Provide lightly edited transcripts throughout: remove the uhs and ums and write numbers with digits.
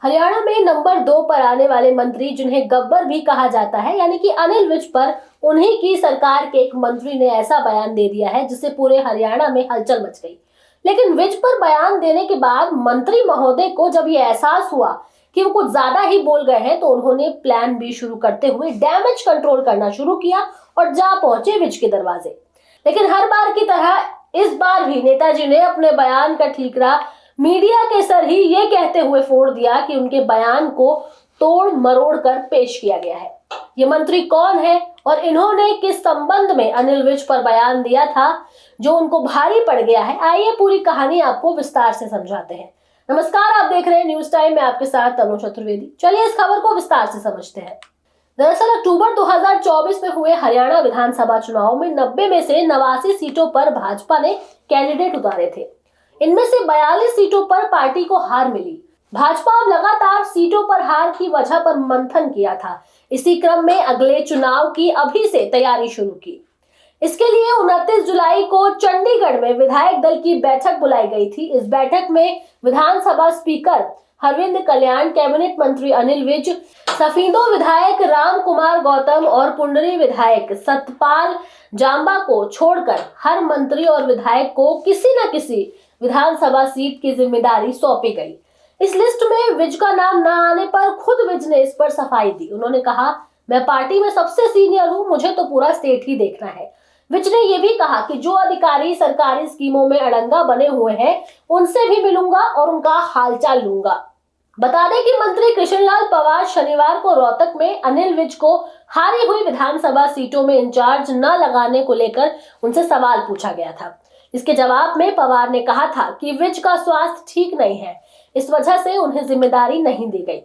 हरियाणा में नंबर 2 पर आने वाले मंत्री जिन्हें गब्बर भी कहा जाता है यानी कि अनिल विज पर उन्हीं की सरकार के एक मंत्री ने ऐसा बयान दे दिया है जिससे पूरे हरियाणा में हलचल मच गई। लेकिन विज पर बयान देने के बाद मंत्री महोदय को जब ये एहसास हुआ कि वो कुछ ज्यादा ही बोल गए हैं तो उन्होंने प्लान बी शुरू करते हुए डैमेज कंट्रोल करना शुरू किया और जा पहुंचे विज के दरवाजे। लेकिन हर बार की तरह इस बार भी नेताजी ने अपने बयान का ठीकरा मीडिया के सर ही ये कहते हुए फोड़ दिया कि उनके बयान को तोड़ मरोड़ कर पेश किया गया है। ये मंत्री कौन है और इन्होंने किस संबंध में अनिल विज पर बयान दिया था जो उनको भारी पड़ गया है, आइए पूरी कहानी आपको विस्तार से समझाते हैं। नमस्कार, आप देख रहे हैं न्यूज टाइम में आपके साथ तनु चतुर्वेदी। चलिए इस खबर को विस्तार से समझते हैं। दरअसल अक्टूबर 2024 में हुए हरियाणा विधानसभा चुनाव में 90 में से 89 सीटों पर भाजपा ने कैंडिडेट उतारे थे। इनमें से 42 सीटों पर पार्टी को हार मिली। भाजपा अब लगातार सीटों पर हार की वजह पर मंथन किया था। इसी क्रम में अगले चुनाव की अभी से तैयारी शुरू की। इसके लिए 29 जुलाई को चंडीगढ़ में विधायक दल की बैठक बुलाई गई थी। इस बैठक में विधानसभा स्पीकर हरविंद कल्याण, कैबिनेट मंत्री अनिल विज, सफीदों विधायक राम कुमार गौतम और पुंडरी विधायक सतपाल जांबा को छोड़कर हर मंत्री और विधायक को किसी न किसी विधानसभा सीट की जिम्मेदारी सौंपी गई। इस लिस्ट में विज का नाम न आने पर खुद विज ने इस पर सफाई दी। उन्होंने कहा, मैं पार्टी में सबसे सीनियर हूं, मुझे तो पूरा स्टेट ही देखना है। विज ने यह भी कहा कि जो अधिकारी सरकारी स्कीमों में अड़ंगा बने हुए हैं उनसे भी मिलूंगा और उनका हालचाल लूंगा। बता दें कि मंत्री कृष्णलाल पंवार शनिवार को रोहतक में अनिल विज को हारी हुई विधानसभा सीटों में इंचार्ज न लगाने को लेकर उनसे सवाल पूछा गया था। इसके जवाब में पंवार ने कहा था कि विज का स्वास्थ्य ठीक नहीं है, इस वजह से उन्हें जिम्मेदारी नहीं दी गई।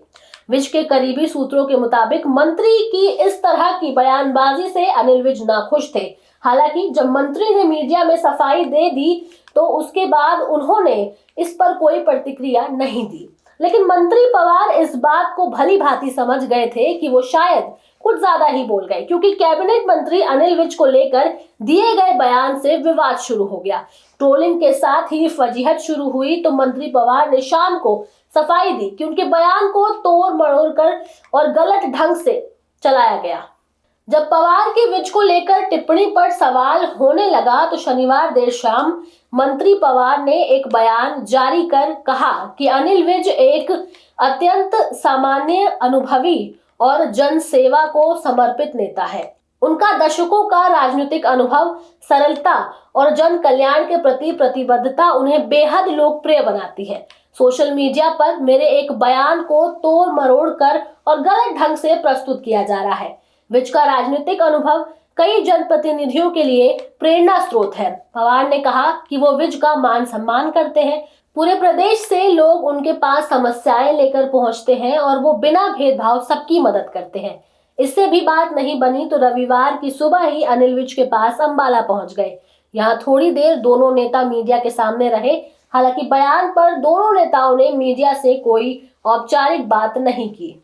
विज के करीबी सूत्रों के मुताबिक मंत्री की इस तरह की बयानबाजी से अनिल विज नाखुश थे। हालांकि जब मंत्री ने मीडिया में सफाई दे दी तो उसके बाद उन्होंने इस पर कोई प्रतिक्रिया नहीं दी। लेकिन मंत्री पंवार इस बात को भली भांति समझ गए थे कि वो शायद कुछ ज्यादा ही बोल गए, क्योंकि कैबिनेट मंत्री अनिल विज को लेकर दिए गए बयान से विवाद शुरू हो गया। ट्रोलिंग के साथ ही फजीहत शुरू हुई तो मंत्री पंवार ने शाम को सफाई दी कि उनके बयान को तोड़ मरोड़ कर और गलत ढंग से चलाया गया। जब पंवार की विज को लेकर टिप्पणी पर सवाल होने लगा तो शनिवार देर शाम मंत्री पंवार ने एक बयान जारी कर कहा कि अनिल विज एक अत्यंत सामान्य, अनुभवी और जनसेवा को समर्पित नेता है। उनका दशकों का राजनीतिक अनुभव, सरलता और जन कल्याण के प्रति प्रतिबद्धता उन्हें बेहद लोकप्रिय बनाती है। सोशल मीडिया पर मेरे एक बयान को तोड़ मरोड़ कर और गलत ढंग से प्रस्तुत किया जा रहा है। विज का राजनीतिक अनुभव कई जनप्रतिनिधियों के लिए प्रेरणा स्रोत है। पंवार ने कहा कि वो विज का मान सम्मान करते हैं। पूरे प्रदेश से लोग उनके पास समस्याएं लेकर पहुंचते हैं और वो बिना भेदभाव सबकी मदद करते हैं। इससे भी बात नहीं बनी तो रविवार की सुबह ही अनिल विज के पास अंबाला पहुंच गए। यहाँ थोड़ी देर दोनों नेता मीडिया के सामने रहे। हालांकि बयान पर दोनों नेताओं ने मीडिया से कोई औपचारिक बात नहीं की।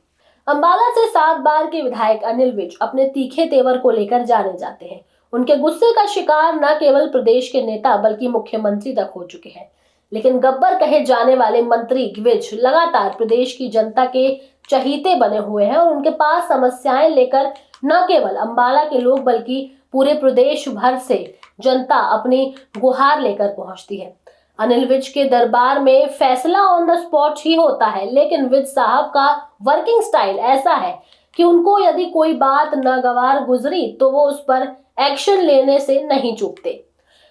अंबाला से 7 बार के विधायक अनिल विज अपने तीखे तेवर को लेकर जाने जाते हैं। उनके गुस्से का शिकार न केवल प्रदेश के नेता बल्कि मुख्यमंत्री तक हो चुके हैं। लेकिन गब्बर कहे जाने वाले मंत्री विज लगातार प्रदेश की जनता के चहीते बने हुए हैं और उनके पास समस्याएं लेकर न केवल अंबाला के लोग बल्कि पूरे प्रदेश भर से जनता अपनी गुहार लेकर पहुंचती है। अनिल विज के दरबार में फैसला ऑन द स्पॉट ही होता है, लेकिन विज साहब का वर्किंग स्टाइल ऐसा है कि उनको यदि कोई बात नागवार गुजरी तो वो उस पर एक्शन लेने से नहीं चूकते।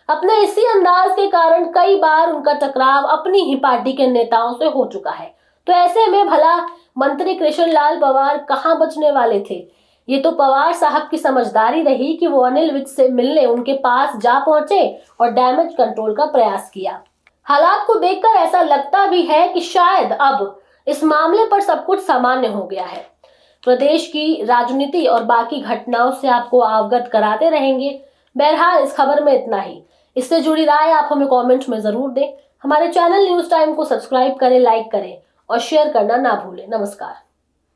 अपने इसी अंदाज के कारण कई बार उनका टकराव अपनी ही पार्टी के नेताओं से हो चुका है। तो ऐसे में भला मंत्री कृष्णलाल पंवार कहां बचने वाले थे। ये तो पंवार साहब की समझदारी रही कि वो अनिल विज से मिलने उनके पास जा पहुंचे और डैमेज कंट्रोल का प्रयास किया। हालात को देखकर ऐसा लगता भी है कि शायद अब इस मामले पर सब कुछ सामान्य हो गया है। प्रदेश की राजनीति और बाकी घटनाओं से आपको अवगत कराते रहेंगे। बहरहाल इस खबर में इतना ही। इससे जुड़ी राय आप हमें कमेंट में जरूर दें। हमारे चैनल न्यूज टाइम को सब्सक्राइब करें, लाइक करें और शेयर करना ना भूलें। नमस्कार।